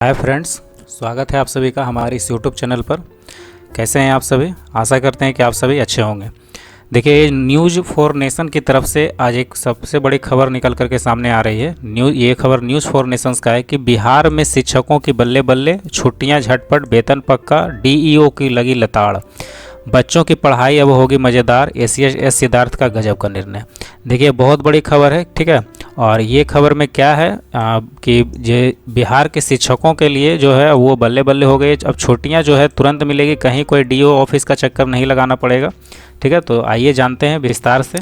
Hi friends, स्वागत है आप सभी का हमारे इस यूट्यूब चैनल पर। कैसे हैं आप सभी? आशा करते हैं कि आप सभी अच्छे होंगे। देखिए, ये न्यूज़ फॉर नेशन की तरफ से आज एक सबसे बड़ी खबर निकल करके सामने आ रही है। ये खबर न्यूज़ फॉर नेशंस का है कि बिहार में शिक्षकों की बल्ले बल्ले, छुट्टियां झटपट, वेतन पक्का, डीईओ की लगी लताड़, बच्चों की पढ़ाई अब होगी मज़ेदार, एसीएस सिद्धार्थ का गजब का निर्णय। देखिए, बहुत बड़ी खबर है, ठीक है। और ये खबर में क्या है कि जे बिहार के शिक्षकों के लिए जो है वो बल्ले बल्ले हो गई। अब छुट्टियां जो है तुरंत मिलेगी, कहीं कोई डीओ ऑफिस का चक्कर नहीं लगाना पड़ेगा, ठीक है। तो आइए जानते हैं विस्तार से।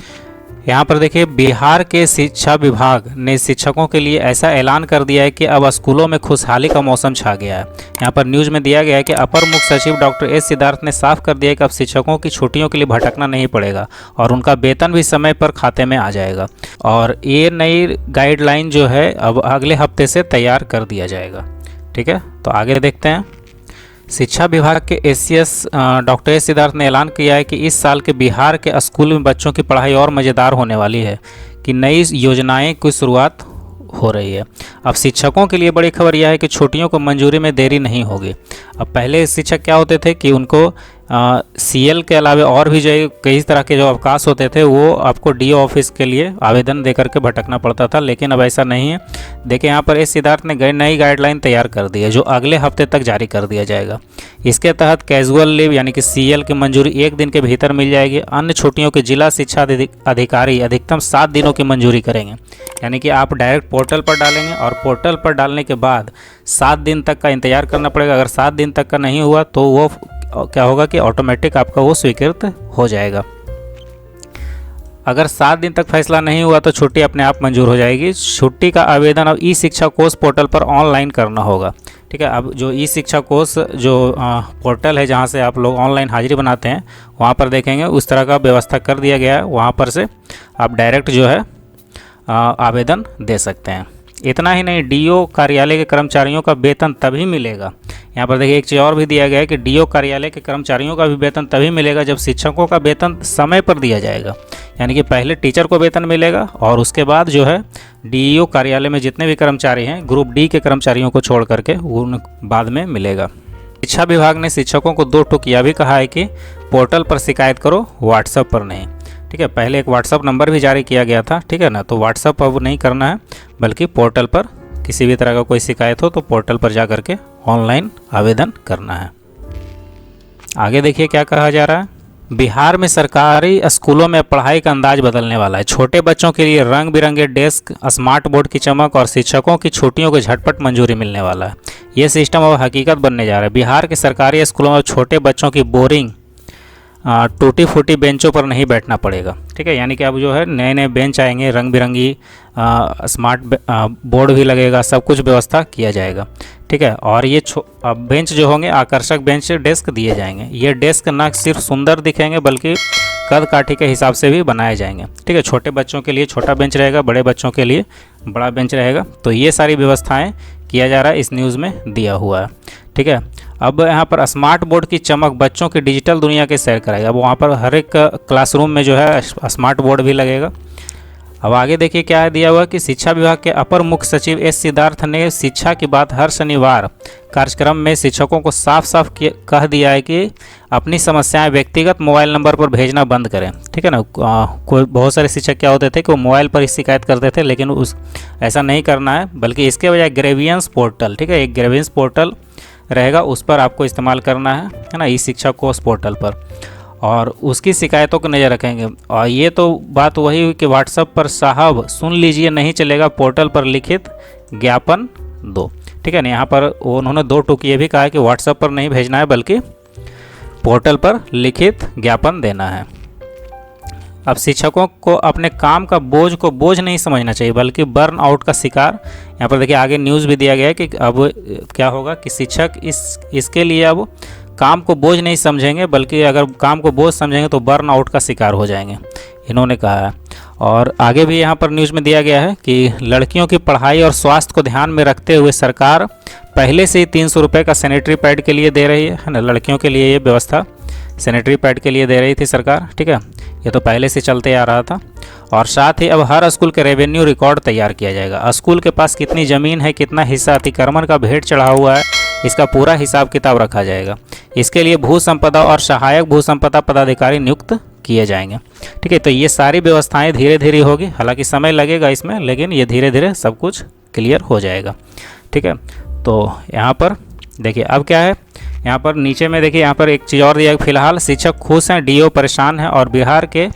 यहाँ पर देखिए, बिहार के शिक्षा विभाग ने शिक्षकों के लिए ऐसा ऐलान कर दिया है कि अब स्कूलों में खुशहाली का मौसम छा गया है। यहाँ पर न्यूज़ में दिया गया है कि अपर मुख्य सचिव डॉक्टर एस सिद्धार्थ ने साफ कर दिया है कि अब शिक्षकों की छुट्टियों के लिए भटकना नहीं पड़ेगा और उनका वेतन भी समय पर खाते में आ जाएगा। और ये नई गाइडलाइन जो है अब अगले हफ्ते से तैयार कर दिया जाएगा, ठीक है। तो आगे देखते हैं। शिक्षा विभाग के एसीएस डॉक्टर एस सिद्धार्थ ने ऐलान किया है कि इस साल के बिहार के स्कूल में बच्चों की पढ़ाई और मज़ेदार होने वाली है, कि नई योजनाएं की शुरुआत हो रही है। अब शिक्षकों के लिए बड़ी खबर यह है कि छुट्टियों को मंजूरी में देरी नहीं होगी। अब पहले शिक्षक क्या होते थे कि उनको सीएल के अलावा और भी जो कई तरह के जो अवकाश होते थे वो आपको डीओ ऑफिस के लिए आवेदन दे करके भटकना पड़ता था, लेकिन अब ऐसा नहीं है। देखिए, यहाँ पर एस सिद्धार्थ ने नई गाइडलाइन तैयार कर दी है जो अगले हफ्ते तक जारी कर दिया जाएगा। इसके तहत कैजुअल लीव यानी कि सीएल की मंजूरी 1 दिन के भीतर मिल जाएगी। अन्य छुट्टियों के जिला शिक्षा अधिकारी अधिकतम 7 दिनों की मंजूरी करेंगे, यानी कि आप डायरेक्ट पोर्टल पर डालेंगे और पोर्टल पर डालने के बाद 7 दिन तक का इंतजार करना पड़ेगा। अगर 7 दिन तक का नहीं हुआ तो वो क्या होगा कि ऑटोमेटिक आपका वो स्वीकृत हो जाएगा। अगर 7 दिन तक फैसला नहीं हुआ तो छुट्टी अपने आप मंजूर हो जाएगी। छुट्टी का आवेदन अब ई शिक्षा कोष पोर्टल पर ऑनलाइन करना होगा, ठीक है। अब जो ई शिक्षा कोष जो पोर्टल है जहाँ से आप लोग ऑनलाइन हाजिरी बनाते हैं वहाँ पर देखेंगे उस तरह का व्यवस्था कर दिया गया है। वहाँ पर से आप डायरेक्ट जो है आवेदन दे सकते हैं। इतना ही नहीं, डीओ कार्यालय के कर्मचारियों का वेतन तभी मिलेगा। यहाँ पर देखिए, एक चीज़ और भी दिया गया है कि डीओ कार्यालय के कर्मचारियों का भी वेतन तभी मिलेगा जब शिक्षकों का वेतन समय पर दिया जाएगा। यानी कि पहले टीचर को वेतन मिलेगा और उसके बाद जो है डीईओ कार्यालय में जितने भी कर्मचारी हैं ग्रुप डी के कर्मचारियों को छोड़ करके उन बाद में मिलेगा। शिक्षा विभाग ने शिक्षकों को 2 टूक यह भी कहा है कि पोर्टल पर शिकायत करो, व्हाट्सएप पर नहीं, ठीक है। पहले एक व्हाट्सएप नंबर भी जारी किया गया था, ठीक है ना। तो व्हाट्सएप अब नहीं करना है, बल्कि पोर्टल पर किसी भी तरह का कोई शिकायत हो तो पोर्टल पर जा करके ऑनलाइन आवेदन करना है। आगे देखिए क्या कहा जा रहा है। बिहार में सरकारी स्कूलों में पढ़ाई का अंदाज बदलने वाला है। छोटे बच्चों के लिए रंग बिरंगे डेस्क, स्मार्ट बोर्ड की चमक और शिक्षकों की छुट्टियों को झटपट मंजूरी मिलने वाला है। ये सिस्टम अब हकीकत बनने जा रहा है। बिहार के सरकारी स्कूलों में छोटे बच्चों की बोरिंग टूटी फूटी बेंचों पर नहीं बैठना पड़ेगा, ठीक है। यानी कि अब जो है नए नए बेंच आएंगे, रंग बिरंगी स्मार्ट बोर्ड भी लगेगा, सब कुछ व्यवस्था किया जाएगा, ठीक है। और ये बेंच जो होंगे आकर्षक बेंच डेस्क दिए जाएंगे। ये डेस्क ना सिर्फ सुंदर दिखेंगे बल्कि कद काठी के हिसाब से भी बनाए जाएंगे, ठीक है। छोटे बच्चों के लिए छोटा बेंच रहेगा, बड़े बच्चों के लिए बड़ा बेंच रहेगा। तो ये सारी व्यवस्थाएं किया जा रहा है, इस न्यूज़ में दिया हुआ है, ठीक है। अब यहाँ पर स्मार्ट बोर्ड की चमक बच्चों की डिजिटल दुनिया के सैर कराएगा। अब वहाँ पर हर एक क्लासरूम में जो है स्मार्ट बोर्ड भी लगेगा। अब आगे देखिए क्या है दिया हुआ कि शिक्षा विभाग के अपर मुख्य सचिव एस सिद्धार्थ ने शिक्षा की बात हर शनिवार कार्यक्रम में शिक्षकों को साफ साफ कह दिया है कि अपनी समस्याएं व्यक्तिगत मोबाइल नंबर पर भेजना बंद करें, ठीक है ना। कोई बहुत सारे शिक्षक क्या होते थे कि वो मोबाइल पर ही शिकायत करते थे, लेकिन ऐसा नहीं करना है, बल्कि इसके बजाय ग्रेवियंस पोर्टल, ठीक है, एक ग्रेवियंस पोर्टल रहेगा, उस पर आपको इस्तेमाल करना है ना, ई शिक्षा कोष पोर्टल पर, और उसकी शिकायतों को नज़र रखेंगे। और ये तो बात वही हुई कि व्हाट्सएप पर साहब सुन लीजिए नहीं चलेगा, पोर्टल पर लिखित ज्ञापन दो, ठीक है ना। यहाँ पर उन्होंने 2 टूक ये भी कहा है कि व्हाट्सएप पर नहीं भेजना है बल्कि पोर्टल पर लिखित ज्ञापन देना है। अब शिक्षकों को अपने काम का बोझ नहीं समझना चाहिए बल्कि बर्न आउट का शिकार। यहाँ पर देखिए आगे न्यूज़ भी दिया गया है कि अब क्या होगा कि शिक्षक इसके लिए अब काम को बोझ नहीं समझेंगे, बल्कि अगर काम को बोझ समझेंगे तो बर्न आउट का शिकार हो जाएंगे, इन्होंने कहा है। और आगे भी यहाँ पर न्यूज़ में दिया गया है कि लड़कियों की पढ़ाई और स्वास्थ्य को ध्यान में रखते हुए सरकार पहले से ही 300 रुपये का सैनिटरी पैड के लिए दे रही है ना। लड़कियों के लिए ये व्यवस्था सैनिटरी पैड के लिए दे रही थी सरकार, ठीक है। ये तो पहले से चलते आ रहा था। और साथ ही अब हर स्कूल के रेवेन्यू रिकॉर्ड तैयार किया जाएगा। स्कूल के पास कितनी ज़मीन है, कितना हिस्सा अतिक्रमण का भेंट चढ़ा हुआ है, इसका पूरा हिसाब किताब रखा जाएगा। इसके लिए भू संपदा और सहायक भू संपदा पदाधिकारी नियुक्त किए जाएंगे, ठीक है। तो ये सारी व्यवस्थाएं धीरे धीरे होगी, हालांकि समय लगेगा इसमें, लेकिन ये धीरे धीरे सब कुछ क्लियर हो जाएगा, ठीक है। तो यहाँ पर देखिए अब क्या है, यहाँ पर नीचे में देखिए, यहाँ पर एक चीज़ और दिया है, फिलहाल शिक्षक खुश हैं, डीओ परेशान है और बिहार के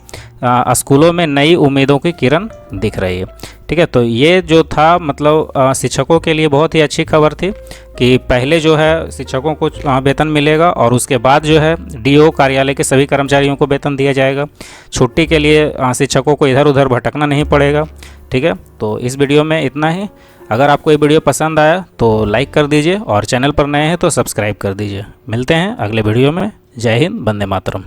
स्कूलों में नई उम्मीदों की किरण दिख रही है, ठीक है। तो ये जो था मतलब शिक्षकों के लिए बहुत ही अच्छी खबर थी कि पहले जो है शिक्षकों को वेतन मिलेगा और उसके बाद जो है डीओ कार्यालय के सभी कर्मचारियों को वेतन दिया जाएगा। छुट्टी के लिए शिक्षकों को इधर उधर भटकना नहीं पड़ेगा, ठीक है। तो इस वीडियो में इतना ही। अगर आपको ये वीडियो पसंद आया तो लाइक कर दीजिए और चैनल पर नए हैं तो सब्सक्राइब कर दीजिए। मिलते हैं अगले वीडियो में। जय हिंद, वंदे मातरम।